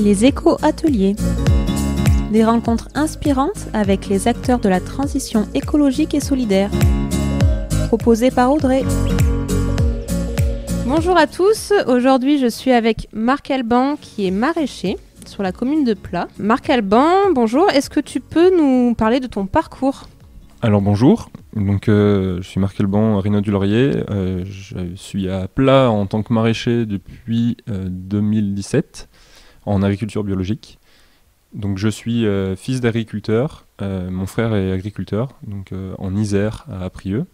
Les éco-ateliers. Des rencontres inspirantes avec les acteurs de la transition écologique et solidaire. Proposé par Audrey. Bonjour à tous, aujourd'hui je suis avec Marc Alban qui est maraîcher sur la commune de Pla. Marc Alban, bonjour, est-ce que tu peux nous parler de ton parcours ? Alors bonjour, donc, je suis Marc Alban, Rinaud du Laurier, je suis à Pla en tant que maraîcher depuis 2017 en agriculture biologique. Donc je suis fils d'agriculteur, mon frère est agriculteur donc, en Isère à Aprieux.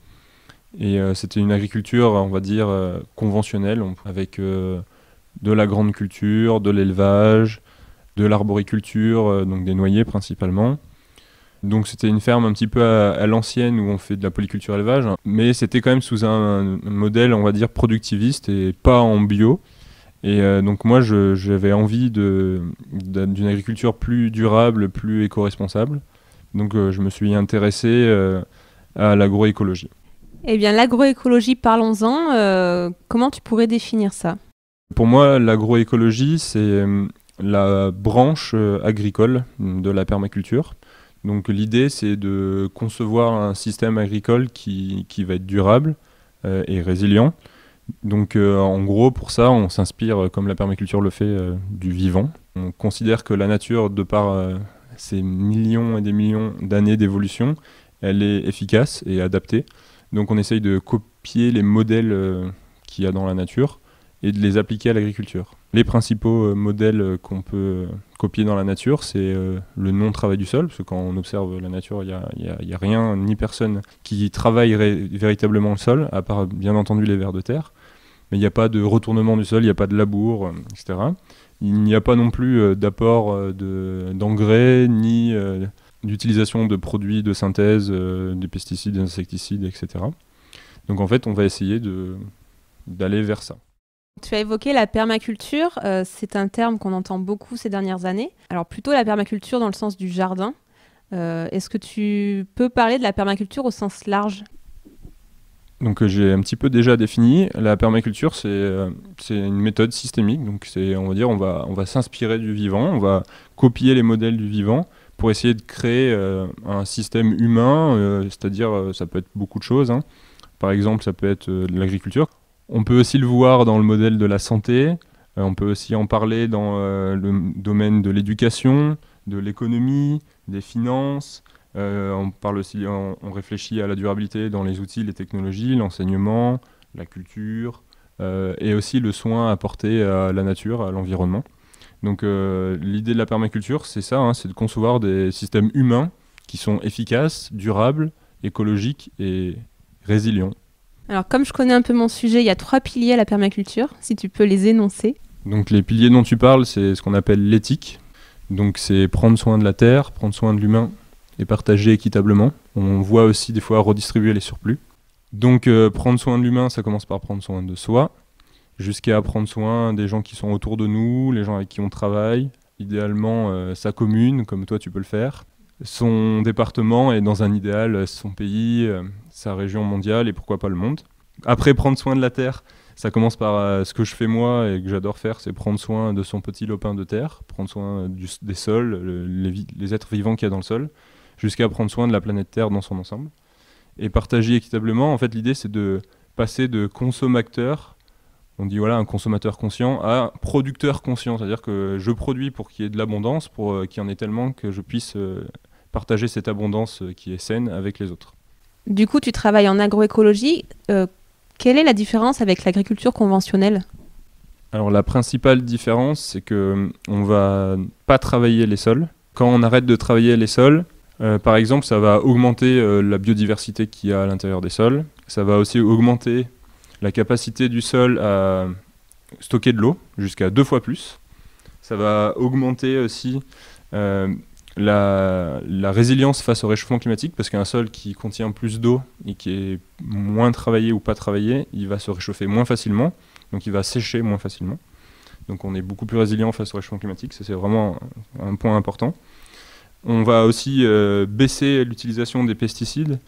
Et c'était une agriculture, on va dire, conventionnelle, avec de la grande culture, de l'élevage, de l'arboriculture, donc des noyers principalement. Donc c'était une ferme un petit peu à l'ancienne où on fait de la polyculture élevage, mais c'était quand même sous un modèle, on va dire, productiviste et pas en bio. Et donc moi j'avais envie d'une agriculture plus durable, plus éco-responsable. Donc je me suis intéressé à l'agroécologie. Eh bien l'agroécologie, parlons-en. Comment tu pourrais définir ça ? Pour moi, l'agroécologie, c'est la branche agricole de la permaculture. Donc l'idée, c'est de concevoir un système agricole qui va être durable et résilient. Donc en gros, pour ça, on s'inspire, comme la permaculture le fait, du vivant. On considère que la nature, de par ses millions et des millions d'années d'évolution, elle est efficace et adaptée. Donc on essaye de copier les modèles qu'il y a dans la nature et de les appliquer à l'agriculture. Les principaux modèles qu'on peut copier dans la nature, c'est le non-travail du sol, parce que quand on observe la nature, il n'y a rien ni personne qui travaille véritablement le sol, à part bien entendu les vers de terre. Mais il n'y a pas de retournement du sol, il n'y a pas de labour, etc. Il n'y a pas non plus d'apport d'engrais, ni d'utilisation de produits de synthèse, des pesticides, des insecticides, etc. Donc en fait, on va essayer d'aller vers ça. Tu as évoqué la permaculture, c'est un terme qu'on entend beaucoup ces dernières années. Alors plutôt la permaculture dans le sens du jardin. Est-ce que tu peux parler de la permaculture au sens large ? Donc j'ai un petit peu déjà défini. La permaculture, c'est une méthode systémique. Donc on va s'inspirer du vivant, on va copier les modèles du vivant pour essayer de créer un système humain, c'est-à-dire ça peut être beaucoup de choses. Hein. Par exemple, ça peut être de l'agriculture. On peut aussi le voir dans le modèle de la santé, on peut aussi en parler dans le domaine de l'éducation, de l'économie, des finances. On réfléchit à la durabilité dans les outils, les technologies, l'enseignement, la culture, et aussi le soin apporté à la nature, à l'environnement. Donc l'idée de la permaculture, c'est ça, hein, c'est de concevoir des systèmes humains qui sont efficaces, durables, écologiques et résilients. Alors comme je connais un peu mon sujet, il y a 3 piliers à la permaculture, si tu peux les énoncer. Donc les piliers dont tu parles, c'est ce qu'on appelle l'éthique. Donc c'est prendre soin de la terre, prendre soin de l'humain et partager équitablement. On voit aussi des fois redistribuer les surplus. Donc prendre soin de l'humain, ça commence par prendre soin de soi, jusqu'à prendre soin des gens qui sont autour de nous, les gens avec qui on travaille, idéalement sa commune, comme toi tu peux le faire, son département et dans un idéal son pays, sa région mondiale et pourquoi pas le monde. Après, prendre soin de la terre, ça commence par ce que je fais moi et que j'adore faire, c'est prendre soin de son petit lopin de terre, prendre soin des sols, les êtres vivants qu'il y a dans le sol, jusqu'à prendre soin de la planète Terre dans son ensemble. Et partager équitablement, en fait l'idée c'est de passer de consommateur, on dit voilà un consommateur conscient, à producteur conscient, c'est-à-dire que je produis pour qu'il y ait de l'abondance, pour qu'il y en ait tellement que je puisse partager cette abondance qui est saine avec les autres. Du coup, tu travailles en agroécologie. Quelle est la différence avec l'agriculture conventionnelle ? Alors la principale différence, c'est qu'on ne va pas travailler les sols. Quand on arrête de travailler les sols, par exemple, ça va augmenter la biodiversité qu'il y a à l'intérieur des sols. Ça va aussi augmenter la capacité du sol à stocker de l'eau, jusqu'à 2 fois plus. Ça va augmenter aussi la résilience face au réchauffement climatique, parce qu'un sol qui contient plus d'eau et qui est moins travaillé ou pas travaillé, il va se réchauffer moins facilement, donc il va sécher moins facilement. Donc on est beaucoup plus résilient face au réchauffement climatique, ça c'est vraiment un point important. On va aussi baisser l'utilisation des pesticides,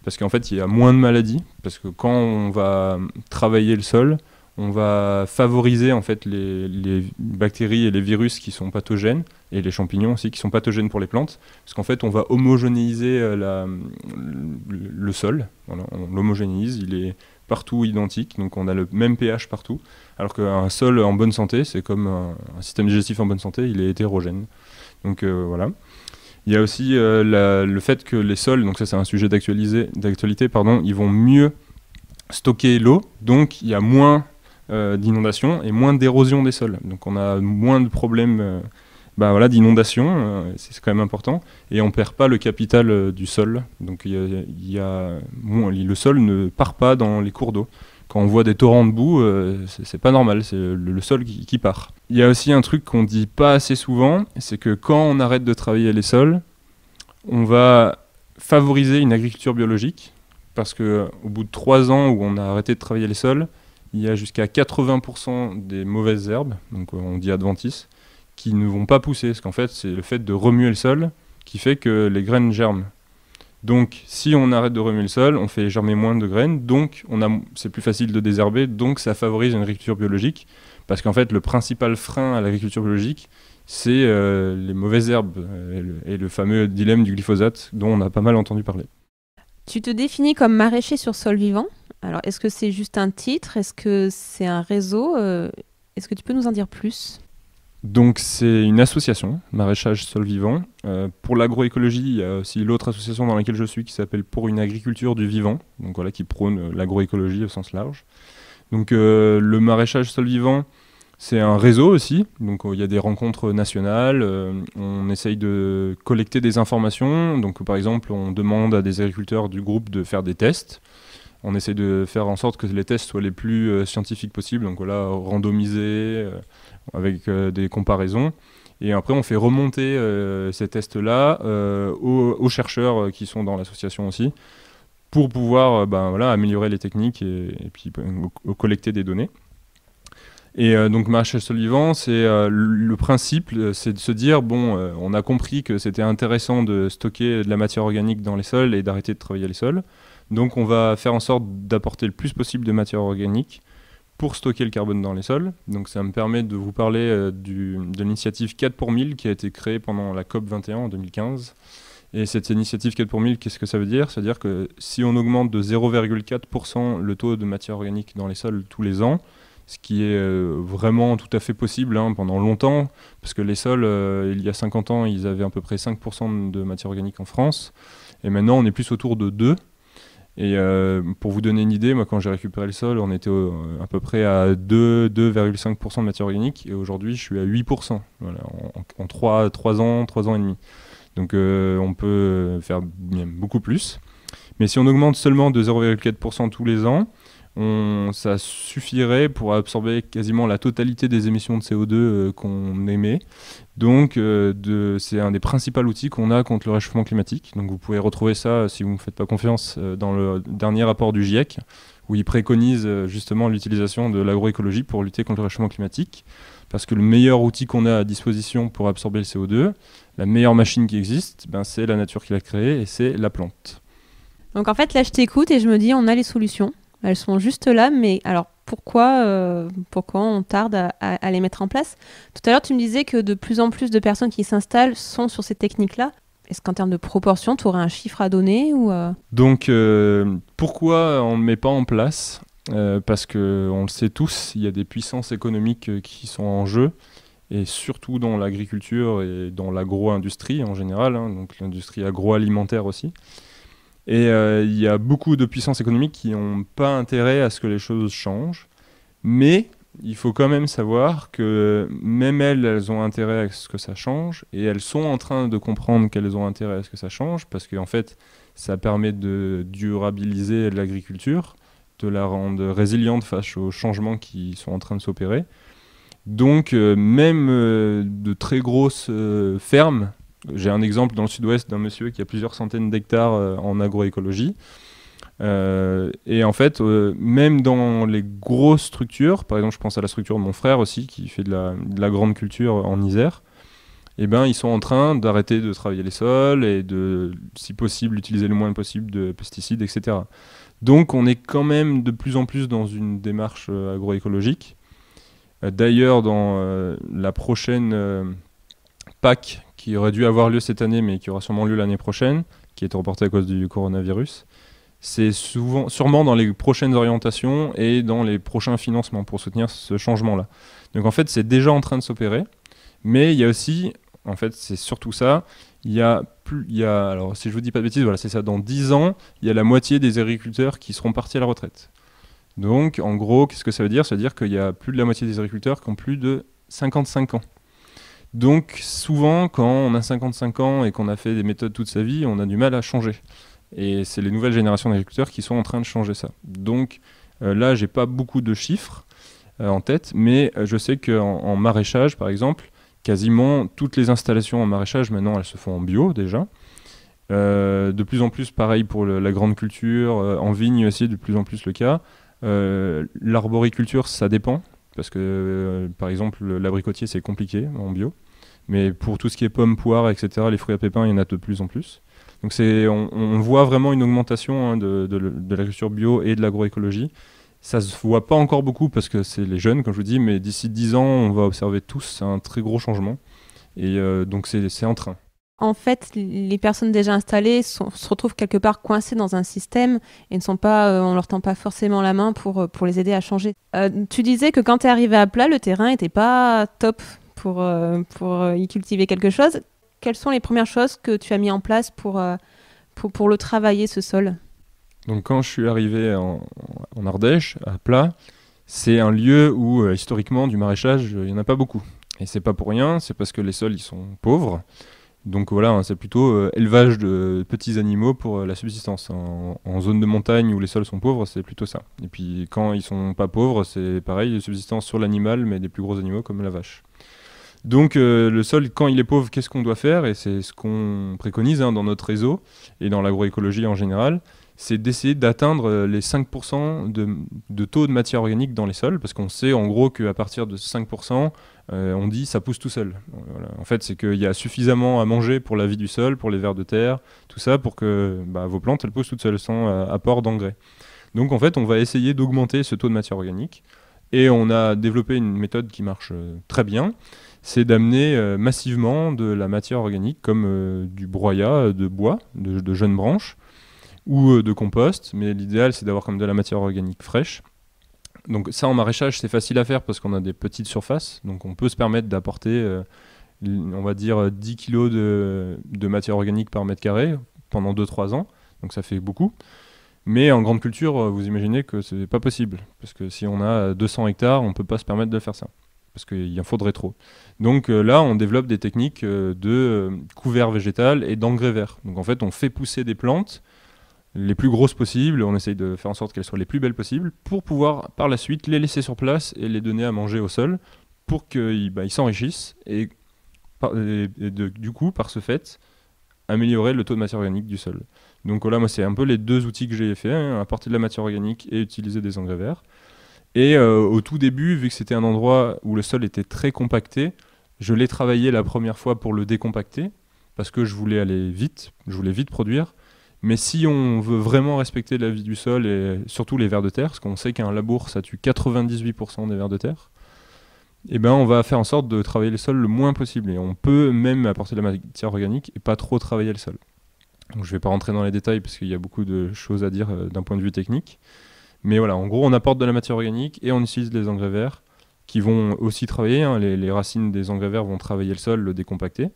parce qu'en fait il y a moins de maladies, parce que quand on va travailler le sol, on va favoriser en fait les bactéries et les virus qui sont pathogènes, et les champignons aussi qui sont pathogènes pour les plantes, parce qu'en fait on va homogénéiser le sol, voilà, on l'homogénéise, il est partout identique, donc on a le même pH partout, alors qu'un sol en bonne santé, c'est comme un système digestif en bonne santé, il est hétérogène. Donc voilà. Il y a aussi le fait que les sols, donc ça c'est un sujet d'actualité, pardon, ils vont mieux stocker l'eau, donc il y a moins d'inondation et moins d'érosion des sols. Donc on a moins de problèmes voilà, d'inondation, c'est quand même important, et on ne perd pas le capital du sol. Donc le sol ne part pas dans les cours d'eau. Quand on voit des torrents de boue, c'est pas normal, c'est le sol qui part. Il y a aussi un truc qu'on dit pas assez souvent, c'est que quand on arrête de travailler les sols, on va favoriser une agriculture biologique, parce qu'au bout de 3 ans où on a arrêté de travailler les sols, il y a jusqu'à 80% des mauvaises herbes, donc on dit adventices, qui ne vont pas pousser, parce qu'en fait c'est le fait de remuer le sol qui fait que les graines germent. Donc si on arrête de remuer le sol, on fait germer moins de graines, donc c'est plus facile de désherber, donc ça favorise une agriculture biologique, parce qu'en fait le principal frein à l'agriculture biologique, c'est les mauvaises herbes et le fameux dilemme du glyphosate dont on a pas mal entendu parler. Tu te définis comme maraîcher sur sol vivant. Alors, est-ce que c'est juste un titre? Est-ce que c'est un réseau? Est-ce que tu peux nous en dire plus? Donc, c'est une association, Maraîchage Sol Vivant. Pour l'agroécologie, il y a aussi l'autre association dans laquelle je suis qui s'appelle Pour une agriculture du vivant, donc voilà, qui prône l'agroécologie au sens large. Donc, le Maraîchage Sol Vivant, c'est un réseau aussi, donc il y a des rencontres nationales, on essaye de collecter des informations, donc par exemple on demande à des agriculteurs du groupe de faire des tests, on essaie de faire en sorte que les tests soient les plus scientifiques possibles, donc voilà, randomisés, avec des comparaisons, et après on fait remonter ces tests-là aux chercheurs qui sont dans l'association aussi, pour pouvoir voilà, améliorer les techniques et puis collecter des données. Et donc Maraîchage Sol Vivant, c'est le principe, c'est de se dire on a compris que c'était intéressant de stocker de la matière organique dans les sols et d'arrêter de travailler les sols. Donc on va faire en sorte d'apporter le plus possible de matière organique pour stocker le carbone dans les sols. Donc ça me permet de vous parler de l'initiative 4 pour 1000 qui a été créée pendant la COP 21 en 2015. Et cette initiative 4 pour 1000, qu'est-ce que ça veut dire? C'est-à-dire que si on augmente de 0,4% le taux de matière organique dans les sols tous les ans, ce qui est vraiment tout à fait possible pendant longtemps, parce que les sols, il y a 50 ans, ils avaient à peu près 5% de matière organique en France, et maintenant on est plus autour de 2. Et pour vous donner une idée, moi quand j'ai récupéré le sol, on était à peu près à 2,5% de matière organique, et aujourd'hui je suis à 8%, voilà, en 3 ans, 3 ans et demi. Donc on peut faire même beaucoup plus. Mais si on augmente seulement de 0,4% tous les ans, ça suffirait pour absorber quasiment la totalité des émissions de CO2 qu'on émet. Donc c'est un des principaux outils qu'on a contre le réchauffement climatique. Donc vous pouvez retrouver ça, si vous ne me faites pas confiance, dans le dernier rapport du GIEC, où il préconise justement l'utilisation de l'agroécologie pour lutter contre le réchauffement climatique. Parce que le meilleur outil qu'on a à disposition pour absorber le CO2, la meilleure machine qui existe, c'est la nature qui l'a créée et c'est la plante. Donc en fait, là je t'écoute et je me dis on a les solutions. Elles sont juste là, mais alors pourquoi on tarde à les mettre en place? Tout à l'heure, tu me disais que de plus en plus de personnes qui s'installent sont sur ces techniques-là. Est-ce qu'en termes de proportion, tu aurais un chiffre à donner ou Donc, pourquoi on ne le met pas en place? Parce qu'on le sait tous, il y a des puissances économiques qui sont en jeu, et surtout dans l'agriculture et dans l'agro-industrie en général, donc l'industrie agroalimentaire aussi. Et il y a beaucoup de puissances économiques qui n'ont pas intérêt à ce que les choses changent. Mais il faut quand même savoir que même elles ont intérêt à ce que ça change. Et elles sont en train de comprendre qu'elles ont intérêt à ce que ça change. Parce qu'en fait, ça permet de durabiliser l'agriculture, de la rendre résiliente face aux changements qui sont en train de s'opérer. Donc même de très grosses fermes. J'ai un exemple dans le sud-ouest d'un monsieur qui a plusieurs centaines d'hectares en agroécologie. Et en fait, même dans les grosses structures, par exemple je pense à la structure de mon frère aussi, qui fait de la grande culture en Isère, ils sont en train d'arrêter de travailler les sols et de, si possible, utiliser le moins possible de pesticides, etc. Donc on est quand même de plus en plus dans une démarche agroécologique. D'ailleurs, dans la prochaine PAC qui aurait dû avoir lieu cette année, mais qui aura sûrement lieu l'année prochaine, qui est reportée à cause du coronavirus, c'est sûrement dans les prochaines orientations et dans les prochains financements pour soutenir ce changement-là. Donc en fait, c'est déjà en train de s'opérer, mais il y a aussi, en fait, c'est surtout ça, alors si je vous dis pas de bêtises, voilà, c'est ça, dans 10 ans, il y a la moitié des agriculteurs qui seront partis à la retraite. Donc en gros, qu'est-ce que ça veut dire? Ça veut dire qu'il y a plus de la moitié des agriculteurs qui ont plus de 55 ans. Donc souvent, quand on a 55 ans et qu'on a fait des méthodes toute sa vie, on a du mal à changer. Et c'est les nouvelles générations d'agriculteurs qui sont en train de changer ça. Donc là, j'ai pas beaucoup de chiffres en tête, mais je sais qu'en maraîchage, par exemple, quasiment toutes les installations en maraîchage, maintenant, elles se font en bio déjà. De plus en plus, pareil pour la grande culture, en vigne aussi, de plus en plus le cas. L'arboriculture, ça dépend, parce que, par exemple, l'abricotier, c'est compliqué en bio. Mais pour tout ce qui est pommes, poires, etc., les fruits à pépins, il y en a de plus en plus. Donc on voit vraiment une augmentation de l'agriculture bio et de l'agroécologie. Ça se voit pas encore beaucoup parce que c'est les jeunes, comme je vous dis, mais d'ici 10 ans, on va observer tous un très gros changement. Et donc c'est en train. En fait, les personnes déjà installées se retrouvent quelque part coincées dans un système et ne sont pas, on leur tend pas forcément la main pour les aider à changer. Tu disais que quand tu es arrivé à plat, le terrain n'était pas top pour y cultiver quelque chose. Quelles sont les premières choses que tu as mis en place pour le travailler, ce sol? Donc quand je suis arrivé en Ardèche, à Plat, c'est un lieu où historiquement du maraîchage, il n'y en a pas beaucoup. Et c'est pas pour rien, c'est parce que les sols ils sont pauvres. Donc voilà, hein, c'est plutôt élevage de petits animaux pour la subsistance. En zone de montagne où les sols sont pauvres, c'est plutôt ça. Et puis quand ils sont pas pauvres, c'est pareil, subsistance sur l'animal, mais des plus gros animaux comme la vache. Donc le sol, quand il est pauvre, qu'est-ce qu'on doit faire? Et c'est ce qu'on préconise dans notre réseau et dans l'agroécologie en général, c'est d'essayer d'atteindre les 5% de taux de matière organique dans les sols, parce qu'on sait en gros qu'à partir de 5%, on dit ça pousse tout seul. Voilà. En fait, c'est qu'il y a suffisamment à manger pour la vie du sol, pour les vers de terre, tout ça, pour que vos plantes elles poussent toutes seules sans apport d'engrais. Donc en fait, on va essayer d'augmenter ce taux de matière organique, et on a développé une méthode qui marche très bien, c'est d'amener massivement de la matière organique comme du broyat de bois, de jeunes branches, ou de compost, mais l'idéal c'est d'avoir comme de la matière organique fraîche. Donc ça en maraîchage c'est facile à faire parce qu'on a des petites surfaces, donc on peut se permettre d'apporter on va dire 10 kg de matière organique par mètre carré pendant 2-3 ans, donc ça fait beaucoup. Mais en grande culture, vous imaginez que c'est pas possible, parce que si on a 200 hectares, on peut pas se permettre de faire ça, parce qu'il en faudrait trop. Donc là, on développe des techniques de couvert végétal et d'engrais vert. Donc en fait, on fait pousser des plantes les plus grosses possibles, on essaye de faire en sorte qu'elles soient les plus belles possibles, pour pouvoir par la suite les laisser sur place et les donner à manger au sol, pour qu'ils s'enrichissent et du coup, par ce fait, améliorer le taux de matière organique du sol. Donc là, moi, c'est un peu les deux outils que j'ai fait, apporter de la matière organique et utiliser des engrais verts. Et au tout début, vu que c'était un endroit où le sol était très compacté, je l'ai travaillé la première fois pour le décompacter, parce que je voulais aller vite, je voulais vite produire. Mais si on veut vraiment respecter la vie du sol et surtout les vers de terre, parce qu'on sait qu'un labour, ça tue 98% des vers de terre, et on va faire en sorte de travailler le sol le moins possible. Et on peut même apporter de la matière organique et pas trop travailler le sol. Donc je ne vais pas rentrer dans les détails parce qu'il y a beaucoup de choses à dire d'un point de vue technique. Mais voilà, en gros, on apporte de la matière organique et on utilise des engrais verts qui vont aussi travailler. Les racines des engrais verts vont travailler le sol, le décompacter.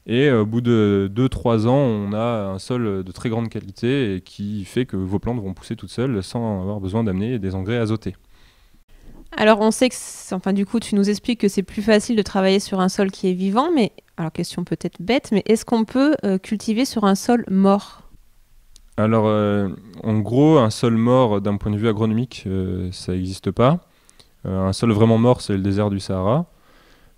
Et au bout de 2-3 ans, on a un sol de très grande qualité et qui fait que vos plantes vont pousser toutes seules sans avoir besoin d'amener des engrais azotés. Alors on sait que, du coup, tu nous expliques que c'est plus facile de travailler sur un sol qui est vivant, mais, alors question peut-être bête, mais est-ce qu'on peut cultiver sur un sol mort? Alors, en gros, un sol mort, d'un point de vue agronomique, ça n'existe pas. Un sol vraiment mort, c'est le désert du Sahara.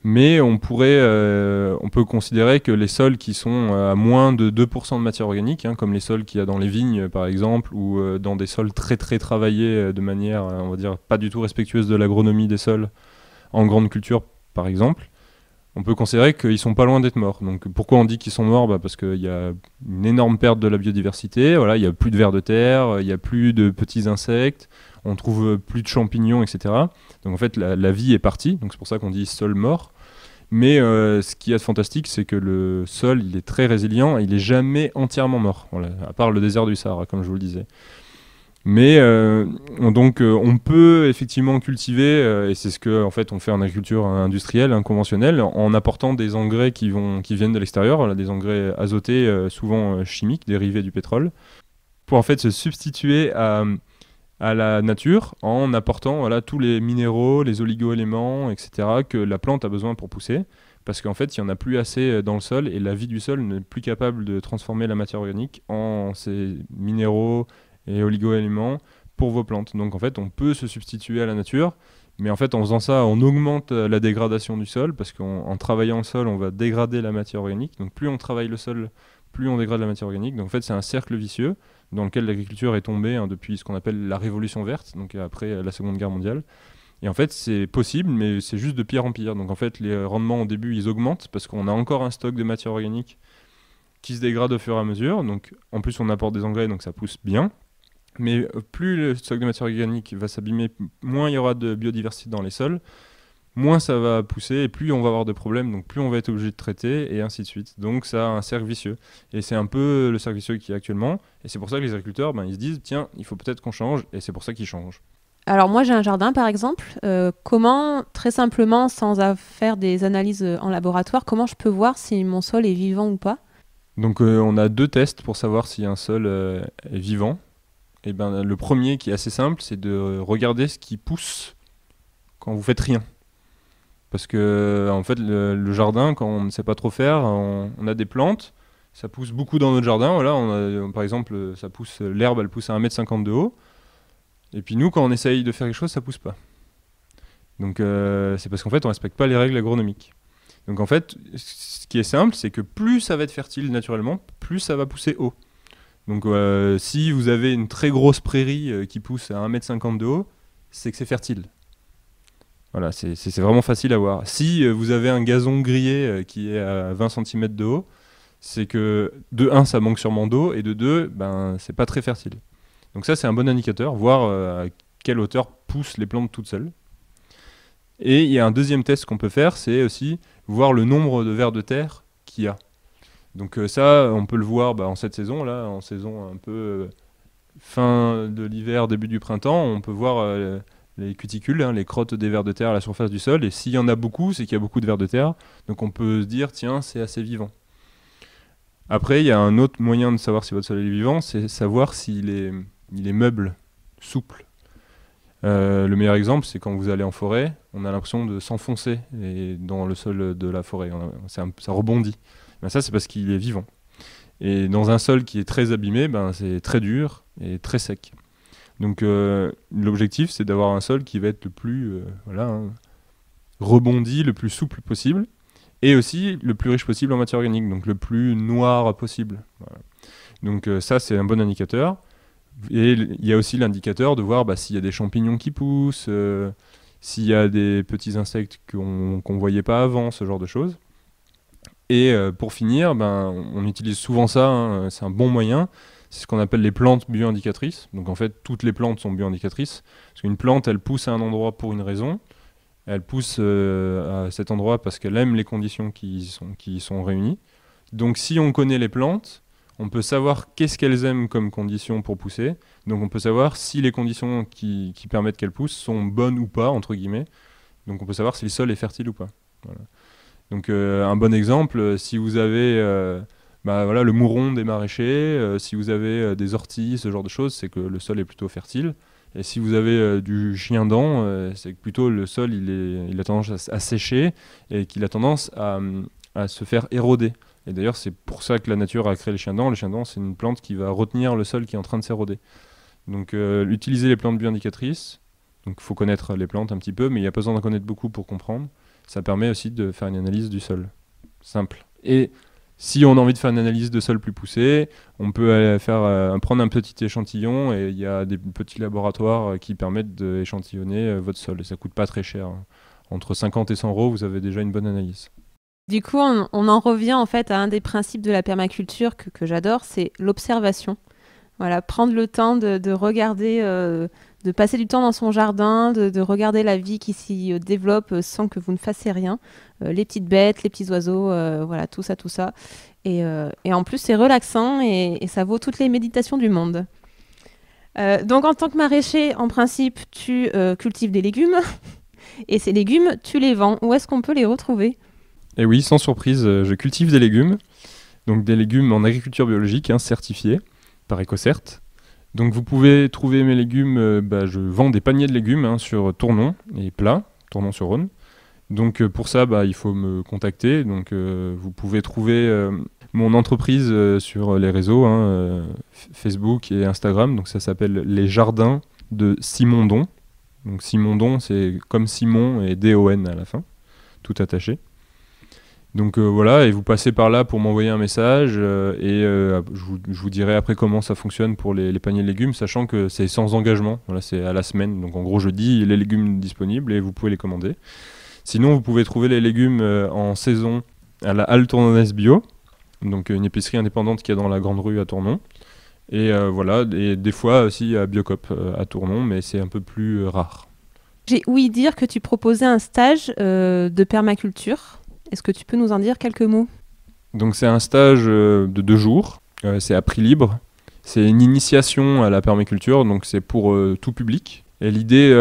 Mais on peut considérer que les sols qui sont à moins de 2% de matière organique, comme les sols qu'il y a dans les vignes par exemple, ou dans des sols très très travaillés de manière, on va dire, pas du tout respectueuse de l'agronomie des sols, en grande culture par exemple, on peut considérer qu'ils sont pas loin d'être morts. Donc pourquoi on dit qu'ils sont morts? Parce qu'il y a une énorme perte de la biodiversité, voilà, il n'y a plus de vers de terre, il n'y a plus de petits insectes, on trouve plus de champignons, etc. Donc en fait la vie est partie, donc c'est pour ça qu'on dit sol mort. Mais ce qu'il y a de fantastique, c'est que le sol, il est très résilient, il n'est jamais entièrement mort, voilà, à part le désert du Sahara, comme je vous le disais. Mais on peut effectivement cultiver, et c'est ce que en fait on fait en agriculture industrielle, conventionnelle, en apportant des engrais qui viennent de l'extérieur, voilà, des engrais azotés, souvent chimiques, dérivés du pétrole, pour en fait se substituer à la nature en apportant, voilà, tous les minéraux, les oligo-éléments, etc., que la plante a besoin pour pousser. Parce qu'en fait, il n'y en a plus assez dans le sol et la vie du sol n'est plus capable de transformer la matière organique en ces minéraux et oligo-éléments pour vos plantes. Donc en fait, on peut se substituer à la nature, mais en fait, en faisant ça, on augmente la dégradation du sol parce qu'en travaillant le sol, on va dégrader la matière organique. Donc plus on travaille le sol, plus on dégrade la matière organique. Donc en fait, c'est un cercle vicieux dans lequel l'agriculture est tombée depuis ce qu'on appelle la révolution verte, donc après la Seconde Guerre mondiale. Et en fait, c'est possible, mais c'est juste de pire en pire. Donc en fait, les rendements au début, ils augmentent parce qu'on a encore un stock de matière organique qui se dégrade au fur et à mesure. Donc en plus, on apporte des engrais, donc ça pousse bien. Mais plus le stock de matière organique va s'abîmer, moins il y aura de biodiversité dans les sols, moins ça va pousser et plus on va avoir de problèmes, donc plus on va être obligé de traiter et ainsi de suite. Donc ça a un cercle vicieux. Et c'est un peu le cercle vicieux qu'il y a actuellement. Et c'est pour ça que les agriculteurs, ils se disent, tiens, il faut peut-être qu'on change, et c'est pour ça qu'ils changent. Alors moi j'ai un jardin par exemple, comment très simplement sans faire des analyses en laboratoire, comment je peux voir si mon sol est vivant ou pas? Donc on a 2 tests pour savoir si un sol est vivant. Et ben, le premier qui est assez simple, c'est de regarder ce qui pousse quand vous faites rien. Parce que en fait, le jardin, quand on ne sait pas trop faire, on a des plantes, ça pousse beaucoup dans notre jardin. Voilà, par exemple, ça pousse, l'herbe, elle pousse à 1,50 m de haut. Et puis nous, quand on essaye de faire quelque chose, ça pousse pas. Donc c'est parce qu'en fait, on respecte pas les règles agronomiques. Donc en fait, ce qui est simple, c'est que plus ça va être fertile naturellement, plus ça va pousser haut. Donc si vous avez une très grosse prairie qui pousse à 1,50 m de haut, c'est que c'est fertile. Voilà, c'est vraiment facile à voir. Si vous avez un gazon grillé qui est à 20 cm de haut, c'est que de 1, ça manque sûrement d'eau, et de 2, c'est pas très fertile. Donc ça, c'est un bon indicateur, voir à quelle hauteur poussent les plantes toutes seules. Et il y a un deuxième test qu'on peut faire, c'est aussi voir le nombre de vers de terre qu'il y a. Donc ça, on peut le voir en cette saison, là, en saison un peu fin de l'hiver, début du printemps, on peut voir les cuticules, les crottes des vers de terre à la surface du sol, et s'il y en a beaucoup, c'est qu'il y a beaucoup de vers de terre, donc on peut se dire, tiens, c'est assez vivant. Après, il y a un autre moyen de savoir si votre sol est vivant, c'est savoir s'il est meuble, souple. Le meilleur exemple, c'est quand vous allez en forêt, on a l'impression de s'enfoncer dans le sol de la forêt, ça rebondit. Ça, c'est parce qu'il est vivant. Et dans un sol qui est très abîmé, c'est très dur et très sec. Donc l'objectif, c'est d'avoir un sol qui va être le plus rebondi, le plus souple possible, et aussi le plus riche possible en matière organique, donc le plus noir possible. Voilà. Donc ça, c'est un bon indicateur. Et il y a aussi l'indicateur de voir s'il y a des champignons qui poussent, s'il y a des petits insectes qu'on ne voyait pas avant, ce genre de choses. Et pour finir, on utilise souvent ça, c'est un bon moyen, c'est ce qu'on appelle les plantes bioindicatrices. Donc en fait, toutes les plantes sont bioindicatrices, parce qu'une plante, elle pousse à un endroit pour une raison, elle pousse à cet endroit parce qu'elle aime les conditions qui y sont réunies. Donc si on connaît les plantes, on peut savoir qu'est-ce qu'elles aiment comme conditions pour pousser. Donc on peut savoir si les conditions qui permettent qu'elles poussent sont bonnes ou pas, entre guillemets. Donc on peut savoir si le sol est fertile ou pas. Voilà. Donc un bon exemple, si vous avez le mouron des maraîchers, si vous avez des orties, ce genre de choses, c'est que le sol est plutôt fertile. Et si vous avez du chien-dent, c'est que plutôt le sol il a tendance à sécher et qu'il a tendance à se faire éroder. Et d'ailleurs, c'est pour ça que la nature a créé le chien-dent. Le chien-dent, c'est une plante qui va retenir le sol qui est en train de s'éroder. Donc utiliser les plantes bioindicatrices, donc il faut connaître les plantes un petit peu, mais il n'y a pas besoin d'en connaître beaucoup pour comprendre. Ça permet aussi de faire une analyse du sol. Simple. Et si on a envie de faire une analyse de sol plus poussée, on peut aller prendre un petit échantillon, et il y a des petits laboratoires qui permettent d'échantillonner votre sol. Et ça ne coûte pas très cher. Entre 50 et 100 euros, vous avez déjà une bonne analyse. Du coup, on en revient en fait à un des principes de la permaculture que j'adore, c'est l'observation. Voilà, prendre le temps de regarder, de passer du temps dans son jardin, de regarder la vie qui s'y développe sans que vous ne fassiez rien. Les petites bêtes, les petits oiseaux, voilà, tout ça, tout ça. Et en plus, c'est relaxant et ça vaut toutes les méditations du monde. Donc, en tant que maraîcher, en principe, tu cultives des légumes et ces légumes, tu les vends. Où est-ce qu'on peut les retrouver ? Et oui, sans surprise, je cultive des légumes. Donc des légumes en agriculture biologique, certifiés par EcoCert. Donc vous pouvez trouver mes légumes, je vends des paniers de légumes sur Tournon et Plat, Tournon-sur-Rhône. Donc pour ça, il faut me contacter. Donc vous pouvez trouver mon entreprise sur les réseaux, Facebook et Instagram. Donc ça s'appelle Les Jardins de Simondon. Donc Simondon, c'est comme Simon et D-O-N à la fin, tout attaché. Donc voilà, et vous passez par là pour m'envoyer un message je vous dirai après comment ça fonctionne pour les paniers de légumes, sachant que c'est sans engagement, voilà, c'est à la semaine. Donc en gros, je dis les légumes disponibles et vous pouvez les commander. Sinon, vous pouvez trouver les légumes en saison à la Halle Tournonnaise Bio, donc une épicerie indépendante qui est dans la Grande Rue à Tournon. Et voilà, et des fois aussi à Biocop à Tournon, mais c'est un peu plus rare. J'ai ouï dire que tu proposais un stage de permaculture. Est-ce que tu peux nous en dire quelques mots ? Donc c'est un stage de 2 jours, c'est à prix libre. C'est une initiation à la permaculture, donc c'est pour tout public. Et l'idée,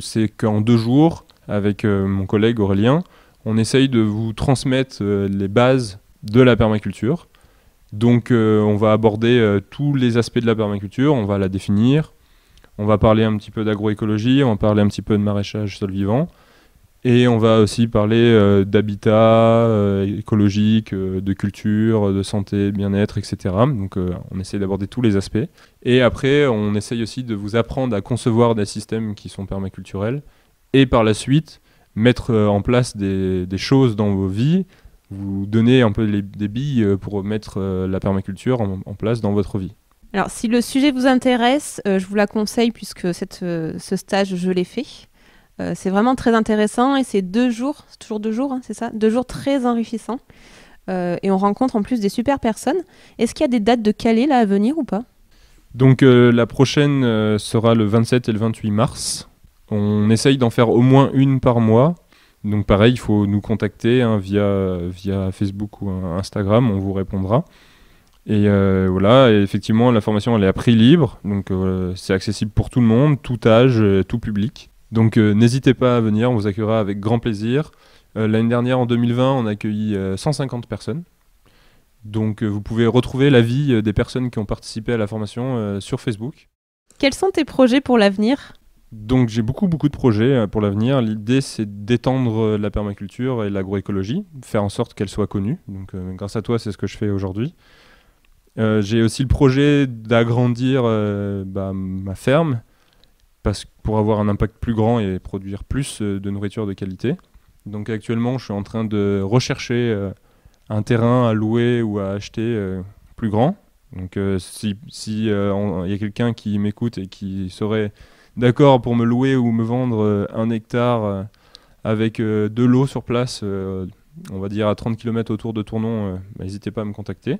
c'est qu'en 2 jours, avec mon collègue Aurélien, on essaye de vous transmettre les bases de la permaculture. Donc on va aborder tous les aspects de la permaculture, on va la définir, on va parler un petit peu d'agroécologie, on va parler un petit peu de maraîchage sol vivant. Et on va aussi parler d'habitat écologique, de culture, de santé, bien-être, etc. Donc on essaie d'aborder tous les aspects. Et après, on essaye aussi de vous apprendre à concevoir des systèmes qui sont permaculturels. Et par la suite, mettre en place des choses dans vos vies, vous donner un peu des billes pour mettre la permaculture en place dans votre vie. Alors, si le sujet vous intéresse, je vous la conseille puisque ce stage, je l'ai fait. C'est vraiment très intéressant et c'est 2 jours, c'est toujours 2 jours, c'est ça ? 2 jours très enrichissants. Et on rencontre en plus des super personnes. Est-ce qu'il y a des dates de Calais là à venir ou pas ? Donc la prochaine sera le 27 et le 28 mars. On essaye d'en faire au moins une par mois. Donc pareil, il faut nous contacter via Facebook ou Instagram, on vous répondra. Et voilà, et effectivement, la formation elle est à prix libre. Donc c'est accessible pour tout le monde, tout âge, tout public. Donc n'hésitez pas à venir, on vous accueillera avec grand plaisir. L'année dernière, en 2020, on a accueilli 150 personnes. Donc vous pouvez retrouver l'avis des personnes qui ont participé à la formation sur Facebook. Quels sont tes projets pour l'avenir ? Donc j'ai beaucoup de projets pour l'avenir. L'idée c'est d'étendre la permaculture et l'agroécologie, faire en sorte qu'elle soit connue. Donc grâce à toi, c'est ce que je fais aujourd'hui. J'ai aussi le projet d'agrandir ma ferme, pour avoir un impact plus grand et produire plus de nourriture de qualité. Donc actuellement, je suis en train de rechercher un terrain à louer ou à acheter plus grand. Donc si y a quelqu'un qui m'écoute et qui serait d'accord pour me louer ou me vendre 1 hectare avec de l'eau sur place, on va dire à 30 km autour de Tournon, n'hésitez pas à me contacter.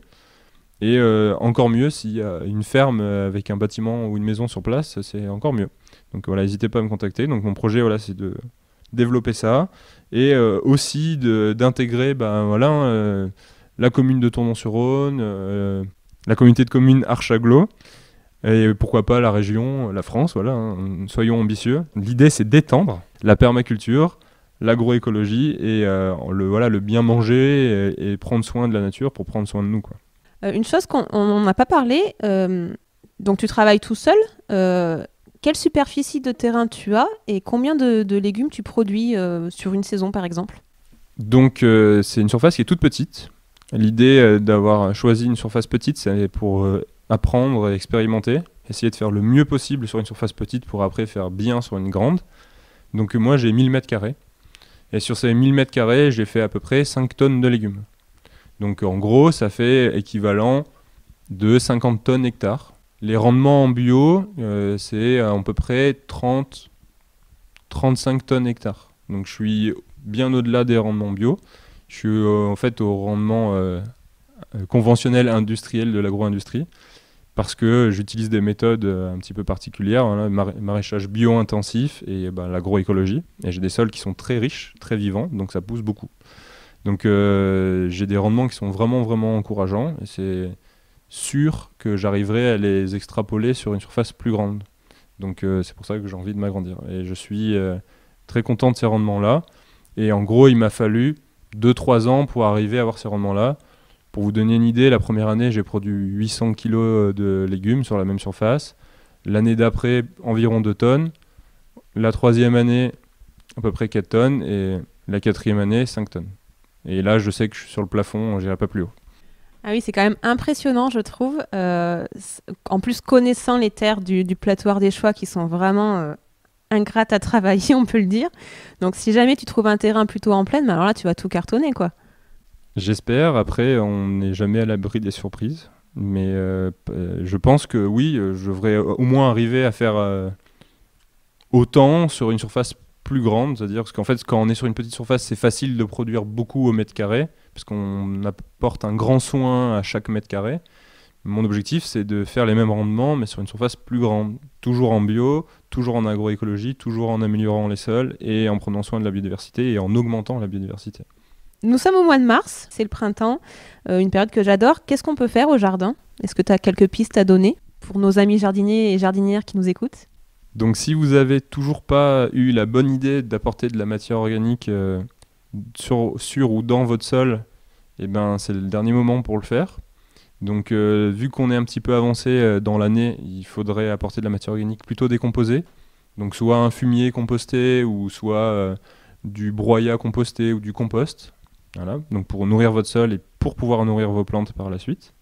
Et encore mieux, s'il y a une ferme avec un bâtiment ou une maison sur place, c'est encore mieux. Donc voilà, n'hésitez pas à me contacter. Donc mon projet, voilà, c'est de développer ça et aussi d'intégrer la commune de Tournon-sur-Rhône, la communauté de communes Archaglo et pourquoi pas la région, la France. Voilà, soyons ambitieux. L'idée, c'est d'étendre la permaculture, l'agroécologie et le bien manger et prendre soin de la nature pour prendre soin de nous, quoi. Une chose qu'on n'a pas parlé, donc tu travailles tout seul. Quelle superficie de terrain tu as et combien de légumes tu produis sur une saison par exemple ? Donc c'est une surface qui est toute petite. L'idée d'avoir choisi une surface petite, c'est pour apprendre et expérimenter, essayer de faire le mieux possible sur une surface petite pour après faire bien sur une grande. Donc moi j'ai 1000 m². Et sur ces 1000 m², j'ai fait à peu près 5 tonnes de légumes. Donc en gros, ça fait équivalent de 50 tonnes hectares. Les rendements en bio, c'est à peu près 30-35 tonnes hectares. Donc je suis bien au-delà des rendements bio. Je suis en fait au rendement conventionnel industriel de l'agro-industrie parce que j'utilise des méthodes un petit peu particulières, hein, maraîchage bio-intensif et l'agroécologie. Et j'ai des sols qui sont très riches, très vivants, donc ça pousse beaucoup. Donc j'ai des rendements qui sont vraiment, vraiment encourageants et c'est sûr que j'arriverai à les extrapoler sur une surface plus grande. Donc c'est pour ça que j'ai envie de m'agrandir. Et je suis très content de ces rendements-là. Et en gros, il m'a fallu 2-3 ans pour arriver à avoir ces rendements-là. Pour vous donner une idée, la première année, j'ai produit 800 kg de légumes sur la même surface. L'année d'après, environ 2 tonnes. La troisième année, à peu près 4 tonnes. Et la quatrième année, 5 tonnes. Et là, je sais que je suis sur le plafond, je n'irai pas plus haut. Ah oui, c'est quand même impressionnant, je trouve. En plus, connaissant les terres du plateau ardéchois qui sont vraiment ingrates à travailler, on peut le dire. Donc, si jamais tu trouves un terrain plutôt en plaine, alors là, tu vas tout cartonner, quoi. J'espère. Après, on n'est jamais à l'abri des surprises. Mais je pense que oui, je devrais au moins arriver à faire autant sur une surface plus grande. C'est-à-dire qu'en fait, quand on est sur une petite surface, c'est facile de produire beaucoup au mètre carré, parce qu'on apporte un grand soin à chaque mètre carré. Mon objectif, c'est de faire les mêmes rendements, mais sur une surface plus grande. Toujours en bio, toujours en agroécologie, toujours en améliorant les sols et en prenant soin de la biodiversité et en augmentant la biodiversité. Nous sommes au mois de mars, c'est le printemps, une période que j'adore. Qu'est-ce qu'on peut faire au jardin? Est-ce que tu as quelques pistes à donner pour nos amis jardiniers et jardinières qui nous écoutent? Donc si vous avez toujours pas eu la bonne idée d'apporter de la matière organique sur ou dans votre sol, eh ben, c'est le dernier moment pour le faire. Donc vu qu'on est un petit peu avancé dans l'année, il faudrait apporter de la matière organique plutôt décomposée. Donc soit un fumier composté ou soit du broyat composté ou du compost. Voilà. Donc pour nourrir votre sol et pour pouvoir nourrir vos plantes par la suite.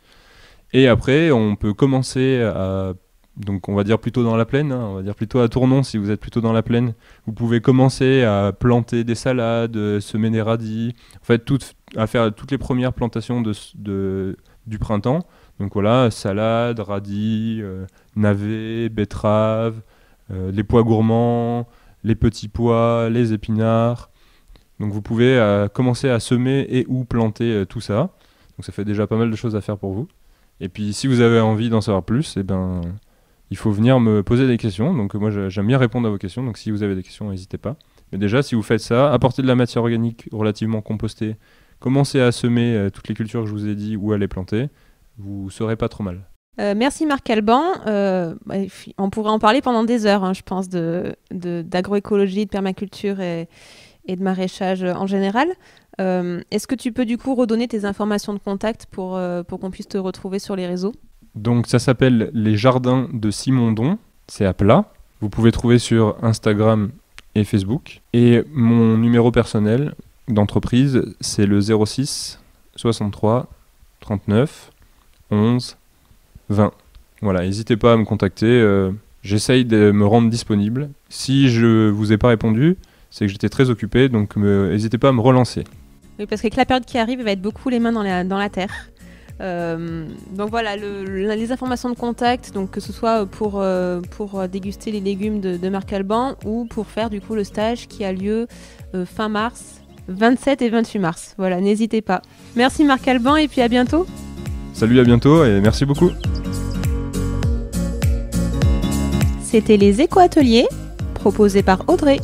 Et après, on peut commencer à... Donc on va dire plutôt dans la plaine, hein, on va dire plutôt à Tournon si vous êtes plutôt dans la plaine. Vous pouvez commencer à planter des salades, semer des radis, en fait à faire toutes les premières plantations du printemps. Donc voilà, salades, radis, navets, betteraves, les pois gourmands, les petits pois, les épinards. Donc vous pouvez commencer à semer et ou planter tout ça. Donc ça fait déjà pas mal de choses à faire pour vous. Et puis si vous avez envie d'en savoir plus, eh ben... il faut venir me poser des questions. Donc moi, j'aime bien répondre à vos questions. Donc si vous avez des questions, n'hésitez pas. Mais déjà, si vous faites ça, apportez de la matière organique relativement compostée, commencez à semer toutes les cultures que je vous ai dit ou à les planter, vous serez pas trop mal. Merci Marc Alban. On pourrait en parler pendant des heures, hein, je pense, d'agroécologie, de permaculture et de maraîchage en général. Est-ce que tu peux du coup redonner tes informations de contact pour qu'on puisse te retrouver sur les réseaux ? Donc ça s'appelle les jardins de Simondon, c'est à plat. Vous pouvez trouver sur Instagram et Facebook. Et mon numéro personnel d'entreprise, c'est le 06 63 39 11 20. Voilà, n'hésitez pas à me contacter. J'essaye de me rendre disponible. Si je vous ai pas répondu, c'est que j'étais très occupé, donc n'hésitez pas à me relancer. Oui, parce que la période qui arrive va être beaucoup les mains dans la terre. Donc voilà, les informations de contact, donc que ce soit pour déguster les légumes de Marc Alban ou pour faire du coup le stage qui a lieu fin mars, 27 et 28 mars. Voilà, n'hésitez pas. Merci Marc Alban et puis à bientôt. Salut, à bientôt et merci beaucoup. C'était les éco-ateliers proposés par Audrey.